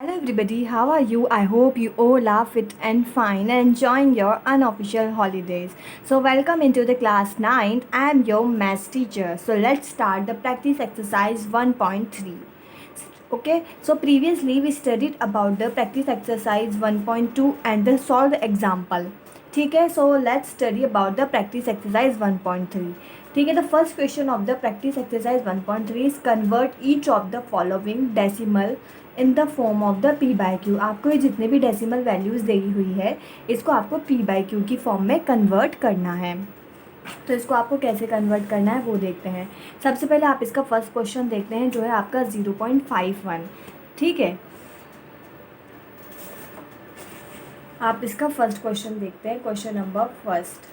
Hello everybody, how are you? I hope you all are fit and fine and enjoying your unofficial holidays. So welcome into the class 9. I am your maths teacher. So let's start the practice exercise 1.3. Okay, so previously we studied about the practice exercise 1.2 and the solved example. ठीक है, so let's study about the practice exercise 1.3. ठीक है, the first question of the practice exercise 1.3 is convert each of the following decimal in the form of the P by Q. आपको ये जितने भी decimal values दी हुई है इसको आपको पी बाई क्यू की फॉर्म में कन्वर्ट करना है. तो इसको आपको कैसे कन्वर्ट करना है वो देखते हैं. सबसे पहले आप इसका फर्स्ट क्वेश्चन देखते हैं जो है आपका 0.51. ठीक है, आप इसका फर्स्ट क्वेश्चन देखते हैं, क्वेश्चन नंबर फर्स्ट.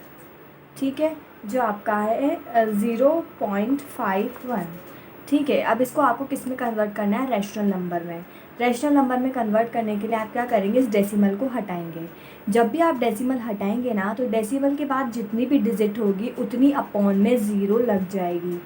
ठीक है, जो आपका है 0.51. ठीक है, अब इसको आपको किस में कन्वर्ट करना है? रैशनल नंबर में. रैशनल नंबर में कन्वर्ट करने के लिए आप क्या करेंगे? इस डेसिमल को हटाएंगे. जब भी आप डेसिमल हटाएंगे ना तो डेसिमल के बाद जितनी भी डिजिट होगी उतनी अपॉन में ज़ीरो लग जाएगी.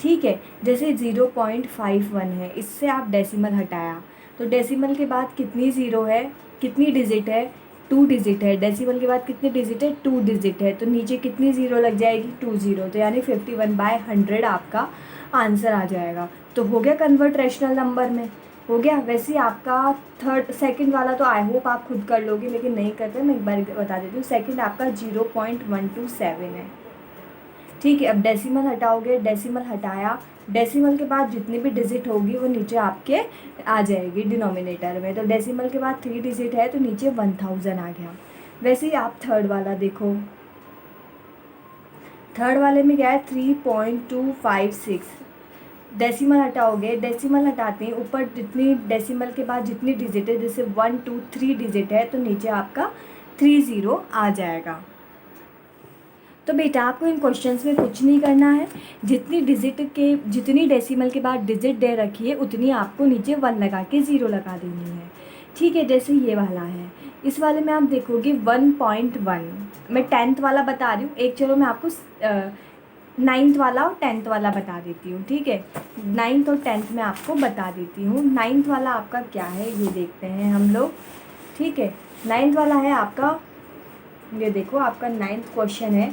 ठीक है, जैसे 0.51 है, इससे आप डेसिमल हटाया तो डेसिमल के बाद कितनी ज़ीरो है, कितनी डिजिट है? 2 डिजिट है. डेसिमल के बाद कितनी डिजिट है? 2 डिजिट है. तो नीचे कितनी ज़ीरो लग जाएगी? 2 ज़ीरो. तो यानी 51/100 आपका आंसर आ जाएगा. तो हो गया कन्वर्ट रैशनल नंबर में, हो गया. वैसे ही आपका सेकंड वाला तो आई होप आप खुद कर लोगे, लेकिन नहीं करते मैं एक बार बता देती हूँ. सेकंड आपका 0.127 है. ठीक है, अब डेसिमल हटाओगे, डेसिमल हटाया, डेसिमल के बाद जितनी भी डिजिट होगी वो नीचे आपके आ जाएगी डिनोमिनेटर में. तो डेसिमल के बाद 3 डिजिट है तो नीचे 1000 आ गया. वैसे ही आप थर्ड वाला देखो, थर्ड वाले में क्या है? 3.256. डेसिमल हटाओगे, डेसिमल हटाते हैं ऊपर जितनी डेसिमल के बाद जितनी डिजिट है, जैसे 1 2 3 डिजिट है तो नीचे आपका 30 आ जाएगा. तो बेटा आपको इन क्वेश्चंस में कुछ नहीं करना है. जितनी डेसिमल के बाद डिजिट दे रखी है उतनी आपको नीचे 1 लगा के 0 लगा देनी है. ठीक है, जैसे ये वाला है, इस वाले में आप देखोगे 1.1. मैं 10th वाला बता रही हूँ. एक चलो मैं आपको 9th वाला और 10th वाला बता देती हूँ. ठीक है, 9th और 10th में आपको बता देती हूँ. 9th वाला आपका क्या है ये देखते हैं हम लोग. ठीक है, 9th वाला है आपका, ये देखो आपका 9th क्वेश्चन है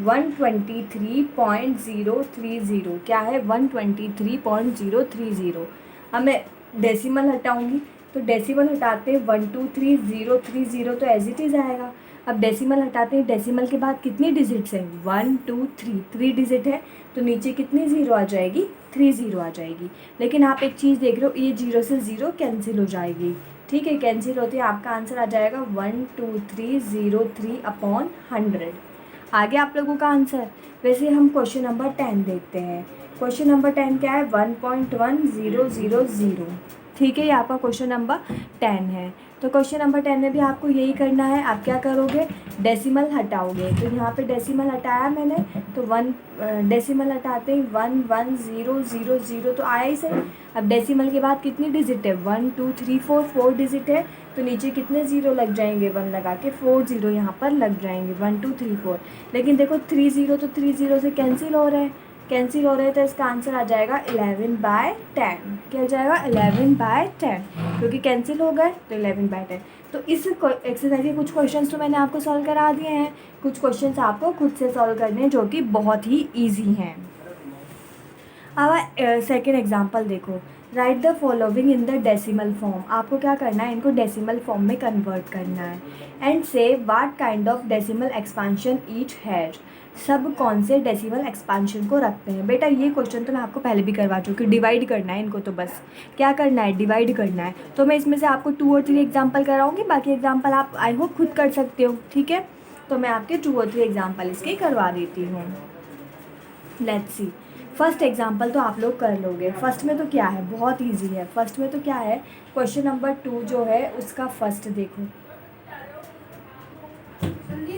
123.030. क्या है? 123.030. अब मैं डेसिमल हटाऊँगी तो डेसिमल हटाते हैं 123030 तो एज इट इज़ आएगा. अब डेसिमल हटाते हैं, डेसिमल के बाद कितनी डिजिट्स हैं? 1 2 3 डिजिट है तो नीचे कितनी ज़ीरो आ जाएगी? 30 आ जाएगी. लेकिन आप एक चीज़ देख रहे हो, ये 0 से 0 कैंसिल हो जाएगी. ठीक है, कैंसिल होती है, आपका आंसर आ जाएगा 12303/100. आ गया आप लोगों का आंसर. वैसे हम क्वेश्चन नंबर 10 देखते हैं. क्वेश्चन नंबर 10 क्या है? 1.1000. ठीक है, ये आपका क्वेश्चन नंबर 10 है. तो क्वेश्चन नंबर 10 में भी आपको यही करना है. आप क्या करोगे? डेसिमल हटाओगे. तो यहाँ पे डेसिमल हटाया मैंने तो 1 डेसिमल हटाते ही 11000 तो आया ही सही. अब डेसिमल के बाद कितनी डिजिट है? 1 2 3 4 डिजिट है तो नीचे कितने ज़ीरो लग जाएंगे? 1 लगा के 4 ज़ीरो यहाँ पर लग जाएंगे. 1 2 3 4. लेकिन देखो 30 तो 30 से कैंसिल हो रहे हैं, कैंसिल हो रहे हैं तो इसका आंसर आ जाएगा 11/10. क्या आ जाएगा? 11/10, क्योंकि कैंसिल हो गए तो 11/10. तो इस एक्सरसाइज के कुछ क्वेश्चंस तो मैंने आपको सॉल्व करा दिए हैं, कुछ क्वेश्चंस आपको खुद से सॉल्व करने हैं जो कि बहुत ही ईजी हैं. अब सेकेंड एग्जाम्पल देखो. Right the following in the decimal form. आपको क्या करना है? इनको डेसिमल फॉर्म में कन्वर्ट करना है. एंड से what kind of decimal expansion each has. सब कौन से डेसिमल एक्सपांशन को रखते हैं? बेटा ये क्वेश्चन तो मैं आपको पहले भी करवा चुकी हूँ. डिवाइड करना है इनको, तो बस क्या करना है? डिवाइड करना है. तो मैं इसमें से आपको 2 और 3 एग्जाम्पल कराऊंगी, बाकी एग्जाम्पल आप आई होप खुद कर सकते हो. ठीक है, तो मैं आपके 2 और 3 एग्जाम्पल इसके करवा देती हूँ. Let's see. फर्स्ट एग्जाम्पल तो आप लोग कर लोगे. फर्स्ट में तो क्या है? बहुत ईजी है. फर्स्ट में तो क्या है? क्वेश्चन नंबर 2 जो है उसका फर्स्ट देखो.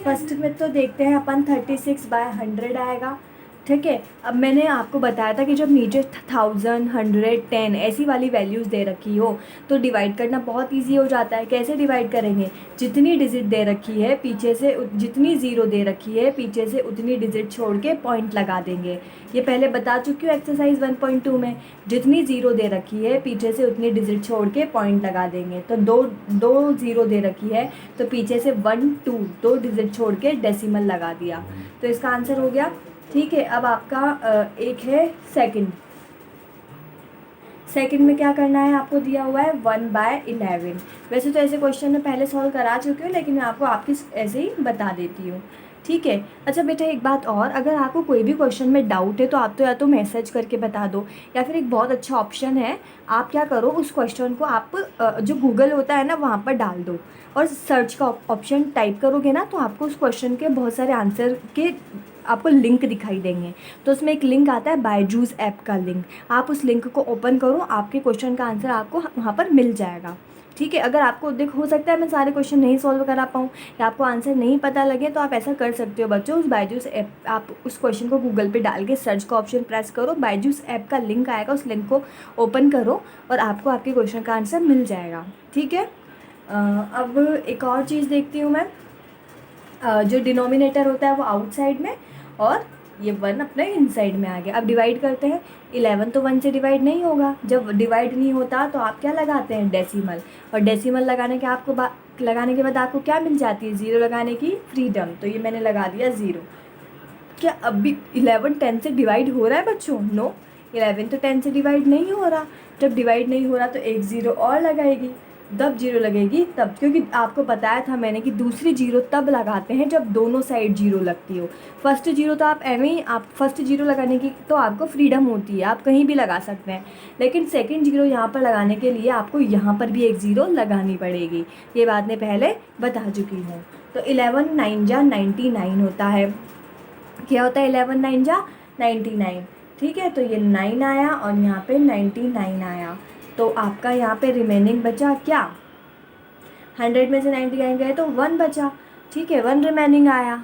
फर्स्ट में तो देखते हैं अपन 36/100 आएगा. ठीक है। अब मैंने आपको बताया था कि जब नीचे 1000, 100, 10 ऐसी वाली वैल्यूज़ दे रखी हो तो डिवाइड करना बहुत इजी हो जाता है। कैसे डिवाइड करेंगे, जितनी डिजिट दे रखी है पीछे से, जितनी ज़ीरो दे रखी है पीछे से उतनी डिजिट छोड़ के पॉइंट लगा देंगे। ये पहले बता चुकी हूँ एक्सरसाइज 1.2 में, जितनी ज़ीरो दे रखी है पीछे से उतनी डिजिट छोड़ के पॉइंट लगा देंगे। तो दो ज़ीरो दे रखी है तो पीछे से 1, 2 दो डिजिट छोड़ के डेसिमल लगा दिया, तो इसका आंसर हो गया। ठीक है। अब आपका एक है सेकंड। सेकंड में क्या करना है, आपको दिया हुआ है 1/11। वैसे तो ऐसे क्वेश्चन में पहले सॉल्व करा चुकी हूँ, लेकिन मैं आपको आपकी ऐसे ही बता देती हूँ। ठीक है। अच्छा बेटा एक बात और, अगर आपको कोई भी क्वेश्चन में डाउट है तो आप तो या तो मैसेज करके बता दो, या फिर एक बहुत अच्छा ऑप्शन है, आप क्या करो उस क्वेश्चन को आप जो गूगल होता है ना वहाँ पर डाल दो, और सर्च का ऑप्शन टाइप करोगे ना तो आपको उस क्वेश्चन के बहुत सारे आंसर के आपको लिंक दिखाई देंगे। तो उसमें एक लिंक आता है बायजूस ऐप का लिंक, आप उस लिंक को ओपन करो, आपके क्वेश्चन का आंसर आपको वहाँ पर मिल जाएगा। ठीक है। अगर आपको देखो हो सकता है मैं सारे क्वेश्चन नहीं सॉल्व करा पाऊँ या आपको आंसर नहीं पता लगे, तो आप ऐसा कर सकते हो बच्चों, उस बायजूस ऐप आप उस क्वेश्चन को गूगल पे डाल के सर्च का ऑप्शन प्रेस करो, बायजूस ऐप का लिंक आएगा, उस लिंक को ओपन करो और आपको आपके क्वेश्चन का आंसर मिल जाएगा। ठीक है। अब एक और चीज़ देखती हूँ मैं, जो डिनोमिनेटर होता है वो आउटसाइड में और ये 1 अपने इनसाइड में आ गया। अब डिवाइड करते हैं, 11 तो 1 से डिवाइड नहीं होगा, जब डिवाइड नहीं होता तो आप क्या लगाते हैं, डेसिमल, और डेसिमल लगाने के बाद आपको क्या मिल जाती है, ज़ीरो लगाने की फ्रीडम। तो ये मैंने लगा दिया 0। क्या अब भी 11 10 से डिवाइड हो रहा है बच्चों? नो, 11 तो 10 से डिवाइड नहीं हो रहा। जब डिवाइड नहीं हो रहा तो एक ज़ीरो और लगाएगी, तब जीरो लगेगी तब, क्योंकि आपको बताया था मैंने कि दूसरी जीरो तब लगाते हैं जब दोनों साइड जीरो लगती हो। फर्स्ट जीरो तो आप एवं ही, आप फर्स्ट जीरो लगाने की तो आपको फ्रीडम होती है, आप कहीं भी लगा सकते हैं, लेकिन सेकंड जीरो यहाँ पर लगाने के लिए आपको यहाँ पर भी एक ज़ीरो लगानी पड़ेगी। ये बात मैं पहले बता चुकी हूँ। तो 11 9 जा 99 होता है। क्या होता है 11 9 जा 99? ठीक है। तो ये 9 आया और यहाँ पे 99 आया, तो आपका यहाँ पे रिमेनिंग बचा क्या, 100 में से 99 गए तो 1 बचा। ठीक है, 1 रिमेनिंग आया,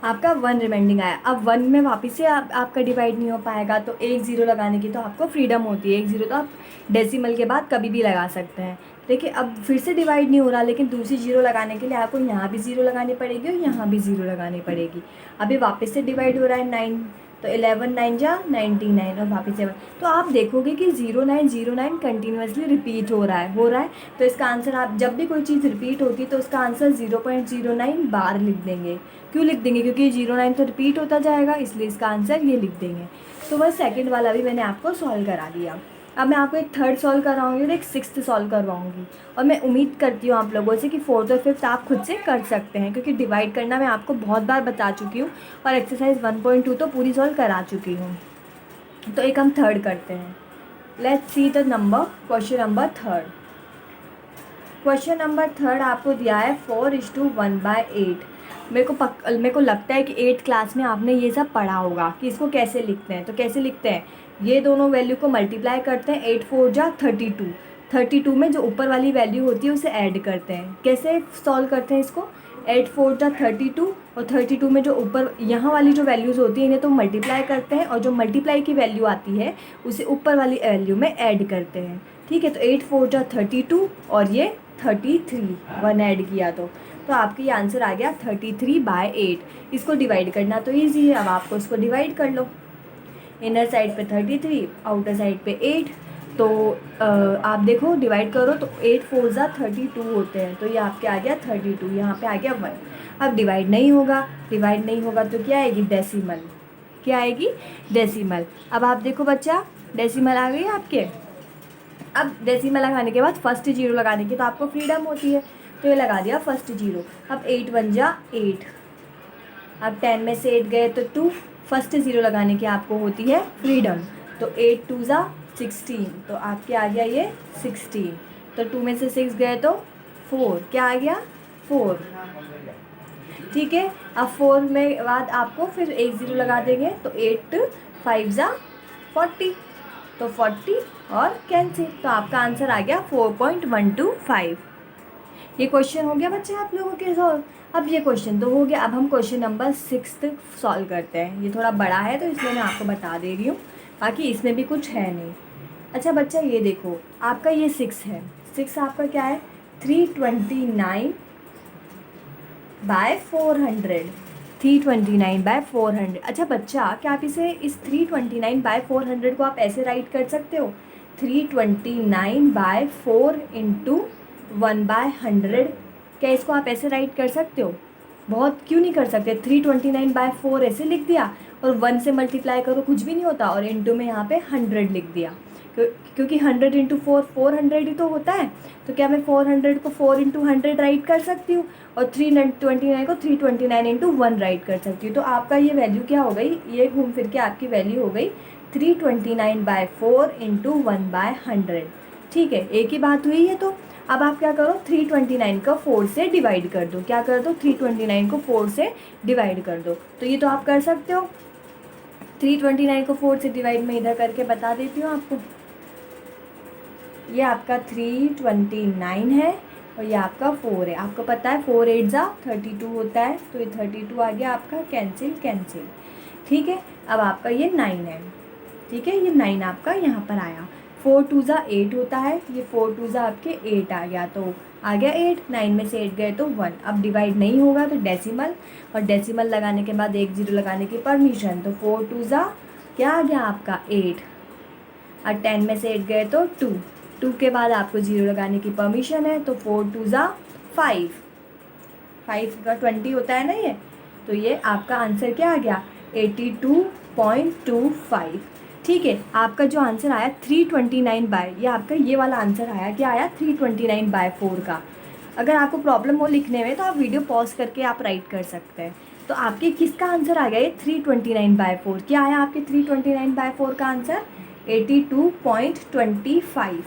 आपका 1 रिमेंडिंग आया। अब 1 में वापस से आपका डिवाइड नहीं हो पाएगा, तो एक ज़ीरो लगाने की तो आपको फ्रीडम होती है, एक ज़ीरो तो आप डेसिमल के बाद कभी भी लगा सकते हैं। देखिए अब फिर से डिवाइड नहीं हो रहा, लेकिन दूसरी जीरो लगाने के लिए आपको यहाँ भी ज़ीरो लगानी पड़ेगी और यहाँ भी ज़ीरो लगानी पड़ेगी। अभी वापस से डिवाइड हो रहा है 9, तो 11 9 जा 99 और वापस से, तो आप देखोगे कि 0909 कंटिन्यूसली रिपीट हो रहा है। तो इसका आंसर, आप जब भी कोई चीज़ रिपीट होती है तो उसका आंसर 0.09 बार लिख देंगे। क्यों लिख देंगे, क्योंकि 09 तो रिपीट होता जाएगा, इसलिए इसका आंसर ये लिख देंगे। तो बस सेकंड वाला भी मैंने आपको सॉल्व करा दिया। अब मैं आपको एक थर्ड सॉल्व करवाऊँगी और एक सिक्स्थ सॉल्व करवाऊँगी, और मैं उम्मीद करती हूँ आप लोगों से कि फोर्थ और फिफ्थ आप खुद से कर सकते हैं, क्योंकि डिवाइड करना मैं आपको बहुत बार बता चुकी हूँ और एक्सरसाइज 1.2 तो पूरी सॉल्व करा चुकी हूँ। तो एक हम थर्ड करते हैं। Let's see the number, question number third. Question number third आपको दिया है 4:1/8। मेरे को लगता है कि 8th क्लास में आपने ये सब पढ़ा होगा कि इसको कैसे लिखते हैं। तो कैसे लिखते हैं, ये दोनों वैल्यू को मल्टीप्लाई करते हैं, 8 4 जा 32, 32 में जो ऊपर वाली वैल्यू होती है उसे ऐड करते हैं। कैसे सॉल्व करते हैं इसको, 8 4 जा 32 और 32 में जो ऊपर यहाँ वाली जो वैल्यूज़ होती हैं इन्हें तो मल्टीप्लाई करते हैं, और जो मल्टीप्लाई की वैल्यू आती है उसे ऊपर वाली वैल्यू में ऐड करते हैं। ठीक है, तो 8 4 जा 32 और ये 33, 1 ऐड किया तो आपका ये आंसर आ गया 33/8। इसको डिवाइड करना तो ईजी है, अब आपको इसको डिवाइड कर लो। इनर साइड पे 33, आउटर साइड पे 8, तो आप देखो डिवाइड करो तो 8 4 जा 32 होते हैं, तो ये आपके आ गया 32, यहाँ पे आ गया 1। अब डिवाइड नहीं होगा तो क्या आएगी, डेसिमल। क्या आएगी, डेसिमल। अब आप देखो बच्चा, डेसिमल आ गई आपके। अब डेसिमल लगाने के बाद फर्स्ट जीरो लगाने की तो आपको फ्रीडम होती है, तो ये लगा दिया फर्स्ट जीरो। अब 8 1 जा 8, अब 10 में से 8 गए तो 2, फर्स्ट ज़ीरो लगाने की आपको होती है फ्रीडम, तो 8 2 जा 16, तो आपके आ गया ये 16। तो 2 में से 6 गए तो 4, क्या आ गया 4। ठीक है, अब 4 में बाद आपको फिर एक ज़ीरो लगा देंगे, तो 8 5 जा 40, तो 40 और कैंसिल, तो आपका आंसर आ गया 4.125। ये क्वेश्चन हो गया बच्चे आप लोगों के सॉल्व। अब ये क्वेश्चन तो हो गया, अब हम क्वेश्चन नंबर 6 सॉल्व करते हैं। ये थोड़ा बड़ा है तो इसलिए मैं आपको बता दे रही हूँ, बाकी इसमें भी कुछ है नहीं। अच्छा बच्चा ये देखो, आपका ये 6 है, 6 आपका क्या है 329 बाय 400, 329 बाय 400। अच्छा बच्चा, क्या आप इसे इस 329 बाय 400 को आप ऐसे राइट कर सकते हो, 329 बाय 4 इंटू 1/100, क्या इसको आप ऐसे राइट कर सकते हो? बहुत क्यों नहीं कर सकते, 329 बाय 4 ऐसे लिख दिया और 1 से मल्टीप्लाई करो कुछ भी नहीं होता, और इंटू में यहाँ पे 100 लिख दिया, क्योंकि 100 इंटू 4 400 ही तो होता है। तो क्या मैं 400 को 4 इंटू 100 राइट कर सकती हूँ, और 329 को 329 इंटू 1 राइट कर सकती हूँ। तो आपका ये वैल्यू क्या हो गई, ये घूम फिर के आपकी वैल्यू हो गई 329 बाय 4 इंटू 1/100। ठीक है, एक ही बात हुई है। तो अब आप क्या करो, 329 को 4 से डिवाइड कर दो। क्या कर दो, 329 को 4 से डिवाइड कर दो। तो ये तो आप कर सकते हो, 329 को 4 से डिवाइड में इधर करके बता देती हूँ आपको। ये आपका 329 है और ये आपका 4 है। आपको पता है 4 8 जा 32 होता है, तो ये 32 आ गया आपका, कैंसिल कैंसिल। ठीक है, अब आपका ये 9 है। ठीक है, ये 9 आपका यहाँ पर आया। 4 2 जा 8 होता है, ये 4 2 जा आपके 8 आ गया, तो आ गया 8, 9 में से 8 गए तो 1। अब डिवाइड नहीं होगा तो डेसिमल, और डेसिमल लगाने के बाद 1 0 लगाने की परमिशन, तो 4 2 जा क्या आ गया आपका 8, और 10 में से 8 गए तो 2, 2 के बाद आपको 0 लगाने की परमिशन है, तो 4 2 जा 5, 5 का 20 होता है ना ये। तो ये आपका आंसर क्या आ गया 82.25। ठीक है, आपका जो आंसर आया 329 बाय, ये आपका ये वाला आंसर आया, क्या आया 329 बाय 4 का। अगर आपको प्रॉब्लम हो लिखने में तो आप वीडियो पॉज करके आप राइट कर सकते हैं। तो आपके किसका आंसर आ गया ये 329 बाय 4, क्या आया आपके 329 बाय 4 का आंसर 82.25।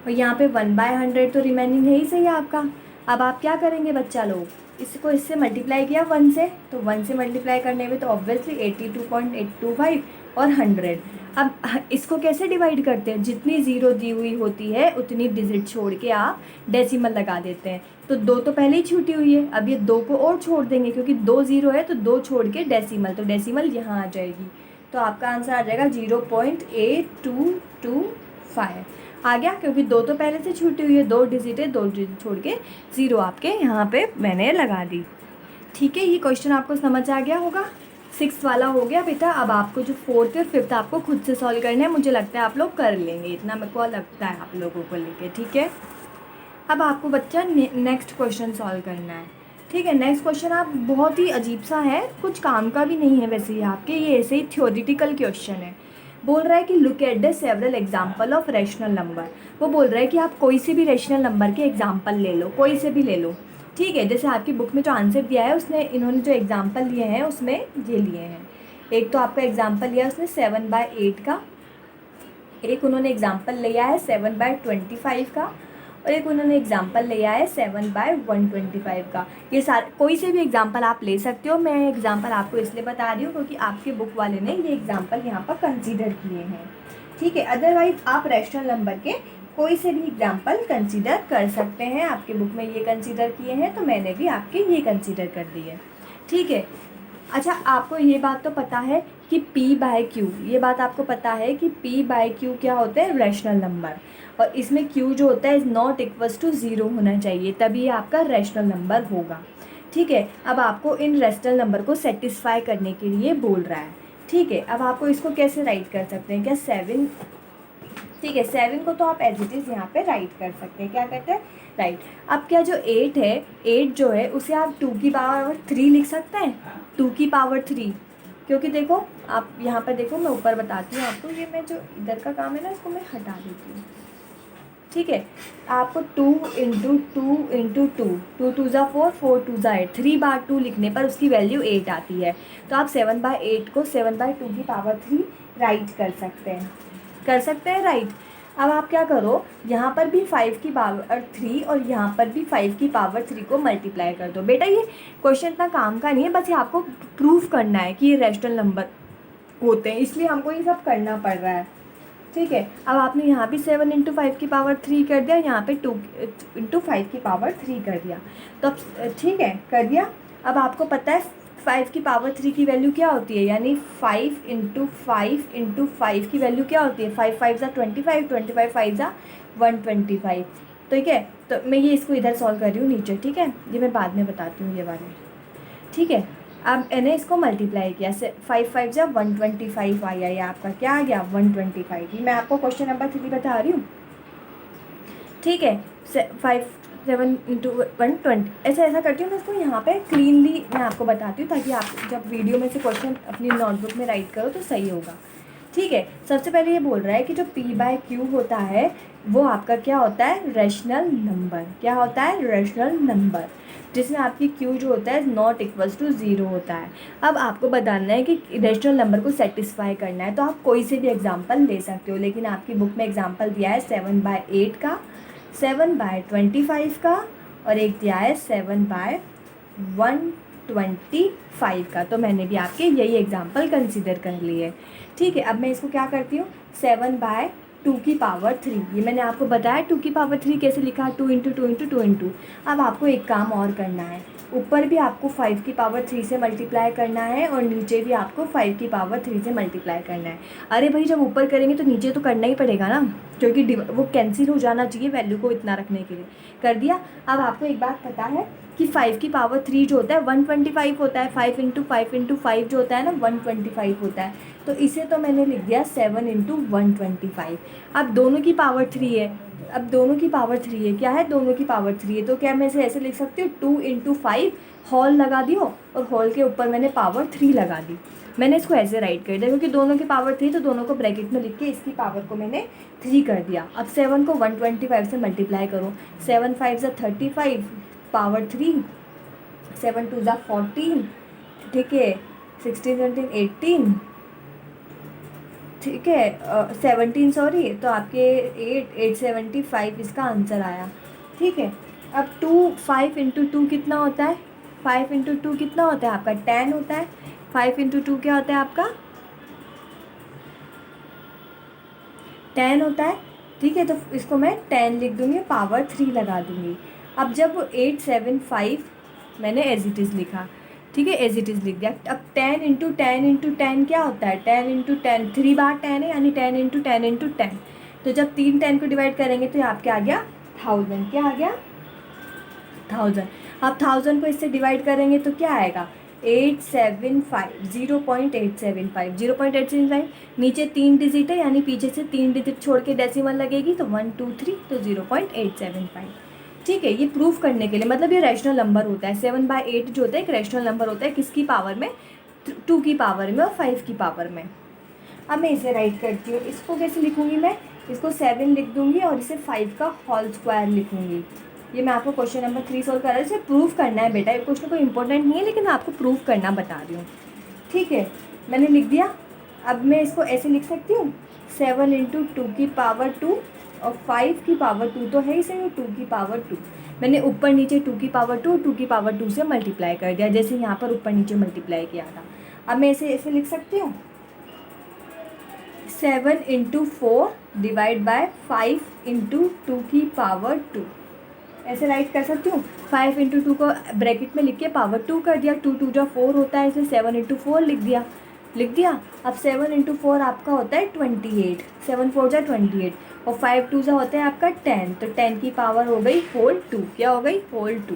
और यहाँ पे 1/100 तो रिमेनिंग है ही सही आपका। अब आप क्या करेंगे बच्चा लोग, इसको इससे मल्टीप्लाई किया 1 से, तो 1 से मल्टीप्लाई करने में तो ऑब्वियसली 82.825 और 100। अब इसको कैसे डिवाइड करते हैं, जितनी ज़ीरो दी हुई होती है उतनी डिजिट छोड़ के आप डेसिमल लगा देते हैं। तो 2 तो पहले ही छूटी हुई है, अब ये 2 को और छोड़ देंगे, क्योंकि 2 0 है तो 2 छोड़ के डेसिमल, तो डेसिमल यहाँ आ जाएगी। तो आपका आंसर आ जाएगा 0.8225 आ गया, क्योंकि 2 तो पहले से छूटी हुई है, 2 डिजिट है, 2 डिजिट छोड़ के 0 आपके यहाँ पे मैंने लगा दी। ठीक है, ये क्वेश्चन आपको समझ आ गया होगा। 6 वाला हो गया बेटा। अब आपको जो 4th और 5th आपको खुद से सॉल्व करना है, मुझे लगता है आप लोग कर लेंगे, इतना मेरे को लगता है आप लोगों को लेके। ठीक है, अब आपको बच्चा नेक्स्ट क्वेश्चन सॉल्व करना है। ठीक है, नेक्स्ट क्वेश्चन आप बहुत ही अजीब सा है, कुछ काम का भी नहीं है वैसे ये आपके, ये ऐसे ही थ्योरेटिकल क्वेश्चन है। बोल रहा है कि look at the several example of rational number. वो बोल रहा है कि आप कोई से भी रैशनल नंबर के एग्जाम्पल ले लो, कोई से भी ले लो। ठीक है, जैसे आपकी बुक में जो आंसर दिया है उसने, इन्होंने जो एग्जाम्पल लिए हैं उसमें ये लिए हैं। एक तो आपका एग्जाम्पल लिया उसने 7/8 का, एक उन्होंने एग्जाम्पल लिया है 7/25 का, और एक उन्होंने एग्जाम्पल लिया है 7/125 का। ये सारे कोई से भी एग्जाम्पल आप ले सकते हो। मैं एग्जाम्पल आपको इसलिए बता रही हूँ क्योंकि आपके बुक वाले ने ये एग्जाम्पल यहाँ पर कंसीडर किए हैं। ठीक है, अदरवाइज आप रैशनल नंबर के कोई से भी एग्जाम्पल कंसीडर कर सकते हैं। आपके बुक में ये कंसीडर किए हैं तो मैंने भी आपके ये कंसीडर कर दिए। ठीक है, अच्छा आपको ये बात तो पता है कि P/Q, ये बात आपको पता है कि P/Q क्या होता है, रैशनल नंबर, और इसमें Q जो होता है इज़ नॉट इक्वल्स टू 0 होना चाहिए, तभी आपका रैशनल नंबर होगा। ठीक है, अब आपको इन रैशनल नंबर को सेटिस्फाई करने के लिए बोल रहा है। ठीक है, अब आपको इसको कैसे राइट कर सकते हैं, क्या 7, ठीक है 7 को तो आप एज इट इज़ यहाँ पे राइट कर सकते हैं, क्या कहते हैं राइट। अब क्या जो 8 है, 8 जो है उसे आप 2 की पावर 3 लिख सकते हैं, 2 की पावर 3, क्योंकि देखो आप यहाँ पर देखो, मैं ऊपर बताती हूँ आपको, ये मैं जो इधर का काम है ना इसको मैं हटा देती हूँ। ठीक है, आपको 2 इंटू 2 इंटू 2, 2 2 ज़ा 4, 4 2 ज़ा 8, 3/2 लिखने पर उसकी वैल्यू 8 आती है। तो आप 7/8 को 7/2 की पावर 3 राइट कर सकते हैं, कर सकते हैं राइट। अब आप क्या करो, यहाँ पर भी 5 की पावर 3 और यहाँ पर भी 5 की पावर 3 को मल्टीप्लाई कर दो। बेटा ये क्वेश्चन इतना काम का नहीं है, बस ये आपको प्रूफ करना है कि ये रैशनल नंबर होते हैं, इसलिए हमको ये सब करना पड़ रहा है। ठीक है। अब आपने यहाँ भी 7 इंटू 5 की पावर 3 कर दिया, यहाँ पे 2 इंटू 5 की पावर 3 कर दिया। तो अब ठीक है, कर दिया। अब आपको पता है 5 की पावर 3 की वैल्यू क्या होती है, यानी 5 इंटू 5 की वैल्यू क्या होती है, 5 5 ज़ा 25, 25 5 ज़ा 125। ठीक है, तो मैं ये इसको इधर सॉल्व कर रही हूँ नीचे, ठीक है, ये मैं बाद में बताती हूँ ये वाले, ठीक है। अब मैंने इसको मल्टीप्लाई किया, 5 5 ज़ा 125 आया, ये आपका क्या आ गया 125। ये मैं आपको क्वेश्चन नंबर 3 बता रही हूँ, ठीक है। 5 7 इंटू 120 ऐसा करती हूँ मैं इसको यहाँ पे क्लीनली मैं आपको बताती हूँ, ताकि आप जब वीडियो में से क्वेश्चन अपनी नोटबुक में राइट करो तो सही होगा, ठीक है। सबसे पहले ये बोल रहा है कि जो p/q होता है वो आपका क्या होता है, रैशनल नंबर। क्या होता है, रैशनल नंबर, जिसमें आपकी q जो होता है नॉट इक्वल्स टू 0 होता है। अब आपको बताना है कि रैशनल नंबर को सेटिस्फाई करना है, तो आप कोई से भी एग्जांपल ले सकते हो, लेकिन आपकी बुक में एग्जांपल दिया है 7/8 का, 7/25 का, और एक दिया है 7/125 का। तो मैंने भी आपके यही एग्जांपल कंसिडर कर लिए, ठीक है। अब मैं इसको क्या करती हूँ, 7/2 की पावर 3, ये मैंने आपको बताया 2 की पावर 3 कैसे लिखा, 2 इंटू 2 इंटू 2 इंटू। अब आपको एक काम और करना है, ऊपर भी आपको 5 की पावर 3 से मल्टीप्लाई करना है और नीचे भी आपको 5 की पावर 3 से मल्टीप्लाई करना है। अरे भाई, जब ऊपर करेंगे तो नीचे तो करना ही पड़ेगा ना, क्योंकि वो कैंसिल हो जाना चाहिए वैल्यू को इतना रखने के लिए। कर दिया। अब आपको एक बात पता है कि 5 की पावर 3 जो होता है 125 होता है, 5 इंटू 5 जो होता है ना 125 होता है। तो इसे तो मैंने लिख दिया 7 इंटू 125। अब दोनों की पावर 3 है, अब दोनों की पावर 3 है, क्या है, दोनों की पावर 3 है, तो क्या मैं इसे ऐसे लिख सकती हूँ 2 इंटू 5 हॉल लगा दियो और हॉल के ऊपर मैंने पावर 3 लगा दी। मैंने इसको ऐसे राइट कर दिया क्योंकि दोनों की पावर 3, तो दोनों को ब्रैकेट में लिख के इसकी पावर को मैंने 3 कर दिया। अब 7 को 125 से मल्टीप्लाई करो, 7 5 ज़ा 35 पावर 3, 7 2 ज़ा 14, ठीक है, 16 17 18, ठीक है, 17 सॉरी, तो आपके 875 इसका आंसर आया, ठीक है। अब 5 इंटू 2 कितना होता है, 5 इंटू 2 कितना होता है आपका 10 होता है। 5 इंटू 2 क्या होता है आपका 10 होता है, ठीक है। तो इसको मैं 10 लिख दूँगी, पावर 3 लगा दूँगी। अब जब 875 मैंने एज इट इज़ लिखा, ठीक है, एज इट इज़ लिख दिया। अब 10 इंटू 10 इंटू 10 क्या होता है, 10 इंटू 10 3 बार 10 है, यानी 10 इंटू 10 इंटू 10। तो जब 3 10 को डिवाइड करेंगे तो आपके आ गया 1000, क्या आ गया 1000। अब 1000 को इससे डिवाइड करेंगे तो क्या आएगा 875, 0.875, 0.875। नीचे 3 डिजिट है, यानी पीछे से 3 डिजिट छोड़ के डेसिमल लगेगी, तो 1 2 3, तो 0.875, ठीक है। ये प्रूफ करने के लिए, मतलब ये रैशनल नंबर होता है। 7/8 जो होता है एक रैशनल नंबर होता है, किसकी पावर में, 2 की पावर में और 5 की पावर में। अब मैं इसे राइट करती हूँ, इसको कैसे लिखूँगी मैं, इसको 7 लिख दूँगी और इसे 5 का होल स्क्वायर लिखूँगी। ये मैं आपको क्वेश्चन नंबर 3 सोल्व कर रहा हूँ, इसे प्रूफ करना है बेटा, ये क्वेश्चन कोई इंपॉर्टेंट नहीं है, लेकिन मैं आपको प्रूफ करना बता रही हूँ, ठीक है। मैंने लिख दिया। अब मैं इसको ऐसे लिख सकती हूँ 7 इंटू 2 की पावर 2 और 5 की पावर 2 तो है ही सही, 2 की पावर 2 मैंने ऊपर नीचे 2 की पावर 2 2 की पावर 2 से मल्टीप्लाई कर दिया, जैसे यहाँ पर ऊपर नीचे मल्टीप्लाई किया था। अब मैं इसे ऐसे लिख सकती हूँ 7 इंटू 4 डिवाइड बाय 5 इंटू 2 की पावर 2, ऐसे राइट कर सकती हूँ। 5 इंटू 2 को ब्रैकेट में लिख के पावर 2 कर दिया, 2 2 जो 4 होता है, इसे 7 इंटू 4 लिख दिया। अब 7 इंटू 4 आपका होता है 28, 7 4 जा 28 और 5 2 जा होता है आपका 10, तो 10 की पावर हो गई होल 2, क्या हो गई होल 2,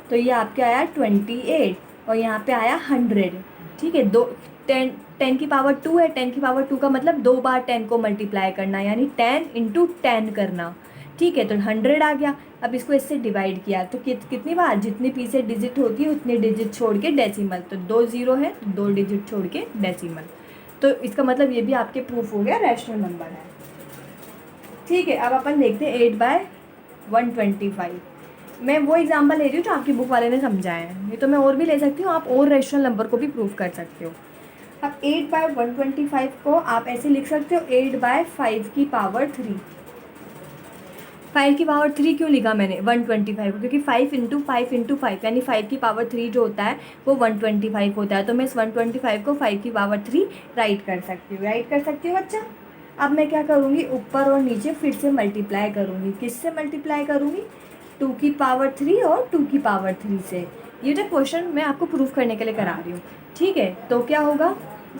तो ये आपके आया 28 और यहाँ पे आया 100, ठीक है। 10 की पावर 2 है, 10 की पावर 2 का मतलब 2 बार 10 को मल्टीप्लाई करना, यानी 10 इंटू 10 करना, ठीक है, तो 100 आ गया। अब इसको इससे डिवाइड किया तो कितनी बार, जितनी पीछे डिजिट होती है उतनी डिजिट छोड़ के डेसिमल, तो 2 0 है, 2 डिजिट छोड़ के डेसिमल, तो इसका मतलब ये भी आपके प्रूफ हो गया रैशनल नंबर है, ठीक है। अब अपन देखते हैं 8/125। मैं वो एग्जांपल ले रही हूँ जो आपकी बुक वाले ने समझाया है, ये तो मैं और भी ले सकती हूँ, आप और रैशनल नंबर को भी प्रूफ कर सकते हो। अब 8/125 को आप ऐसे लिख सकते हो 8/5 की पावर 3। 5 की पावर 3 क्यों लिखा मैंने 125 को, क्योंकि 5 इंटू 5 इंटू 5 यानी 5 की पावर 3 जो होता है वो 125 होता है, तो मैं इस 125 को 5 की पावर 3 राइट कर सकती हूँ बच्चा, अब मैं क्या करूँगी, ऊपर और नीचे फिर से मल्टीप्लाई करूँगी। किससे मल्टीप्लाई करूँगी, 2 की पावर 3 और 2 की पावर 3 से। ये जो क्वेश्चन मैं आपको प्रूफ करने के लिए करा रही हूँ, ठीक है। तो क्या होगा,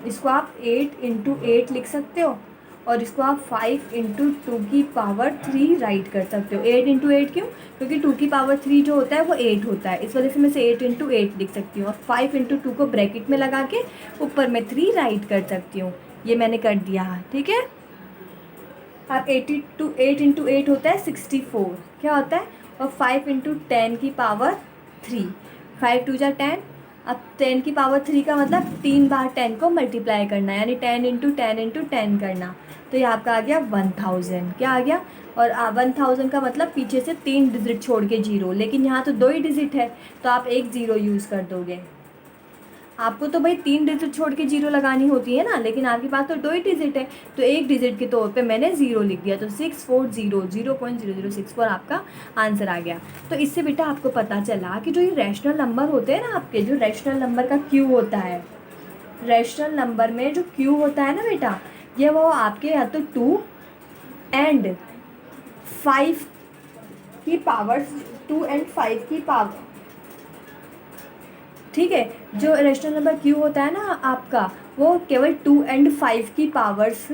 इसको आप 8 इंटू 8 लिख सकते हो और इसको आप 5 इंटू 2 की पावर 3 राइट कर सकते हो। 8 इंटू 8 क्यों, क्योंकि 2 की पावर 3 जो होता है वो 8 होता है, इस वजह से मैं इसे 8 इंटू 8 लिख सकती हूँ। और 5 इंटू 2 को ब्रैकेट में लगा के ऊपर मैं 3 राइट कर सकती हूँ। ये मैंने कर दिया, ठीक है। अब 8 इंटू 8 होता है 64, क्या होता है, और 5 इंटू 10 की पावर 3, 5 टू जा 10। अब 10 की पावर 3 का मतलब 3 बार 10 को मल्टीप्लाई करना, यानी 10 इंटू 10 इंटू 10 करना। तो ये आपका आ गया 1000, क्या आ गया। और 1000 का मतलब पीछे से 3 डिजिट छोड़ के 0, लेकिन यहाँ तो 2 ही डिजिट है तो आप एक 0 यूज़ कर दोगे। आपको तो भाई 3 डिजिट छोड़ के 0 लगानी होती है ना, लेकिन आपके पास तो 2 ही डिजिट है, तो एक डिजिट के तौर पे मैंने 0 लिख दिया। तो 0.0064 आपका आंसर आ गया। तो इससे बेटा आपको पता चला कि जो ये रैशनल नंबर होते हैं ना आपके, जो रैशनल नंबर का क्यू होता है, रैशनल नंबर में जो क्यू होता है ना बेटा, ये वो आपके या तो 2 एंड 5 की पावर, 2 एंड 5 की पावर, ठीक है। जो रैशनल नंबर क्यू होता है ना आपका, वो केवल 2 एंड 5 की पावर्स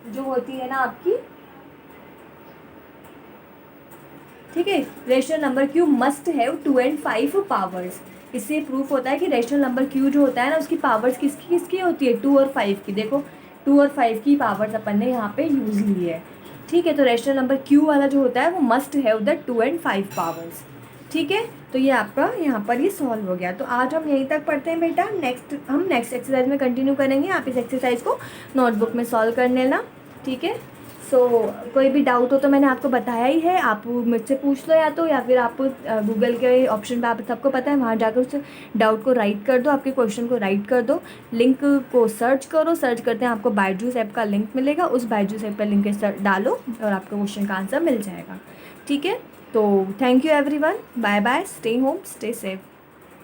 जो होती है ना आपकी, ठीक है। Rational number Q must have 2 and 5 powers. इससे प्रूफ होता है कि रैशनल नंबर क्यू जो होता है ना, उसकी पावर्स किसकी किसकी होती है, 2 और 5 की। देखो 2 और 5 की पावर्स अपन ने यहाँ पे यूज़ ली है, ठीक है। तो रैशनल नंबर क्यू वाला जो होता है वो must have the 2 and 5 powers, ठीक है। तो ये आपका यहाँ पर ये सॉल्व हो गया। तो आज हम यहीं तक पढ़ते हैं बेटा, हम नेक्स्ट एक्सरसाइज में कंटिन्यू करेंगे। आप इस एक्सरसाइज को नोटबुक में सॉल्व कर लेना, ठीक है। कोई भी डाउट हो तो मैंने आपको बताया ही है, आप मुझसे पूछ लो, या फिर आप गूगल के ऑप्शन पे, आप सबको पता है, वहाँ जाकर उस डाउट को राइट कर दो, आपके क्वेश्चन को राइट कर दो, लिंक को सर्च करो, सर्च करते हैं आपको बायजूस ऐप का लिंक मिलेगा, उस बायजूस ऐप पर लिंक डालो और आपको क्वेश्चन का आंसर मिल जाएगा, ठीक है। तो thank you everyone, bye bye, stay home, stay safe.